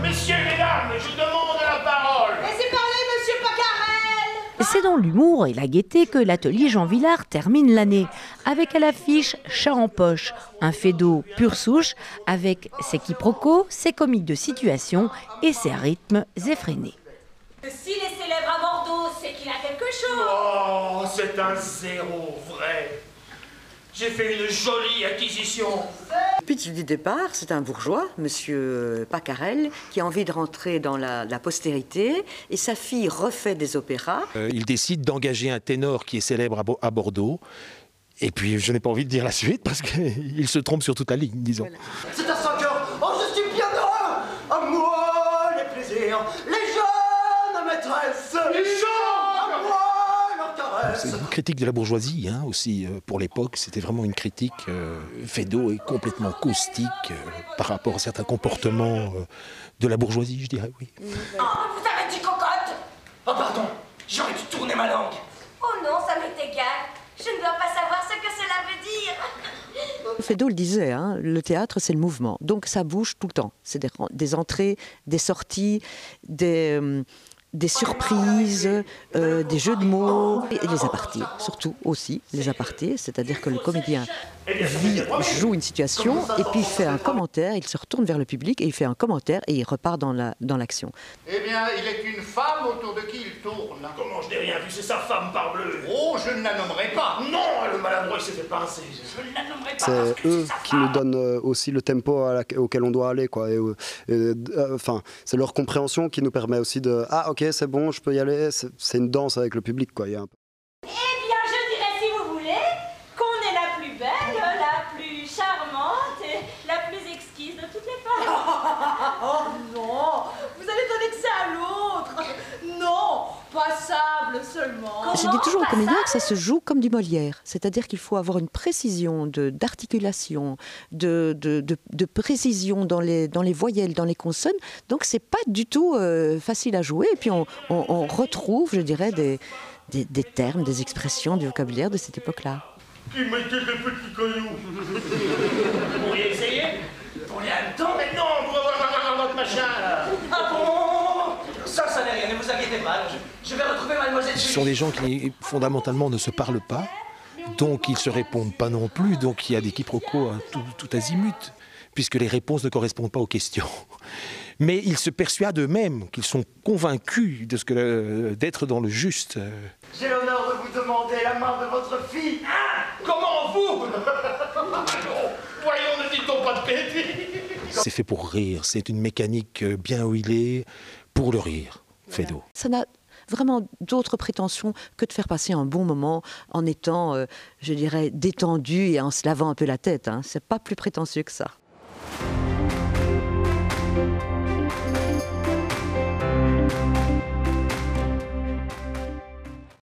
Messieurs, mesdames, je demande la parole. Laissez parler, monsieur Pacarel. C'est dans l'humour et la gaieté que l'atelier Jean Vilar termine l'année, avec à l'affiche Chat en poche, un Feydeau pure souche, avec ses quiproquos, ses comiques de situation et ses rythmes effrénés. S'il est célèbre à Bordeaux, c'est qu'il a quelque chose. Oh, c'est un zéro vrai. J'ai fait une jolie acquisition. Le pitch du départ, c'est un bourgeois, monsieur Pacarel, qui a envie de rentrer dans la postérité, et sa fille refait des opéras. Il décide d'engager un ténor qui est célèbre à Bordeaux. Et puis, je n'ai pas envie de dire la suite, parce qu'il se trompe sur toute la ligne, disons. Voilà. C'est à 5 heures. Oh, je suis bien heureux. À moi, les plaisirs, les jeunes maîtresses. Les gens. À moi, leurs caresses. C'est une critique de la bourgeoisie, hein, aussi, pour l'époque. C'était vraiment une critique. Feydeau est complètement caustique par rapport à certains comportements de la bourgeoisie, je dirais, oui. Oh, vous avez dit cocotte. Oh, pardon, j'aurais dû tourner ma langue. Oh non, ça m'est égal. Je ne dois pas savoir ce que cela veut dire. Feydeau le disait, hein, le théâtre c'est le mouvement, donc ça bouge tout le temps. C'est des entrées, des sorties, des surprises, des jeux de mots et les apartés, surtout aussi les apartés, c'est-à-dire que le comédien joue une situation et puis il fait un commentaire, il se retourne vers le public et il fait un commentaire et il repart dans l'action. Eh bien, il est une femme autour de qui il tourne. Comment je n'ai rien vu, c'est sa femme, parbleu. Oh, je ne la nommerai pas. Non, le maladroit il s'est fait pincer. Je ne la nommerai pas. parce C'est que eux sa qui nous femme. donnent aussi le tempo auquel on doit aller, quoi. Enfin, c'est leur compréhension qui nous permet aussi de ah ok c'est bon, je peux y aller. C'est une danse avec le public, quoi. Il y a un peu. Eh bien, je dirais, si vous voulez, qu'on est la plus belle, la plus charmante et la plus exquise de toutes les femmes. Oh non, vous allez donner que ça à l'autre. Non, passable seulement. Je dis toujours aux comédiens que ça se joue comme du Molière, c'est-à-dire qu'il faut avoir une précision d'articulation, de précision dans les voyelles, dans les consonnes. Donc c'est pas du tout facile à jouer. Et puis on retrouve, je dirais, des termes, des expressions, du vocabulaire de cette époque-là. Qui mettait des petits cailloux. Vous pourriez essayer pour les hannetons. Mais non, pour avoir votre machin là. Ah bon? Ça n'est rien, ne vous inquiétez pas. Je vais retrouver mademoiselle. Ce sont des gens qui, fondamentalement, ne se parlent pas. Donc, ils ne se répondent pas non plus. Donc, il y a des quiproquos à tout azimut, puisque les réponses ne correspondent pas aux questions. Mais ils se persuadent eux-mêmes qu'ils sont convaincus d'être dans le juste. J'ai l'honneur de vous demander la main de votre fille. Ah, comment vous? Allons, voyons, ne dit-on pas de bêtises? C'est fait pour rire. C'est une mécanique bien huilée pour le rire, Feydeau. Ça n'a vraiment d'autres prétentions que de faire passer un bon moment en étant, je dirais, détendu et en se lavant un peu la tête. Hein. C'est pas plus prétentieux que ça.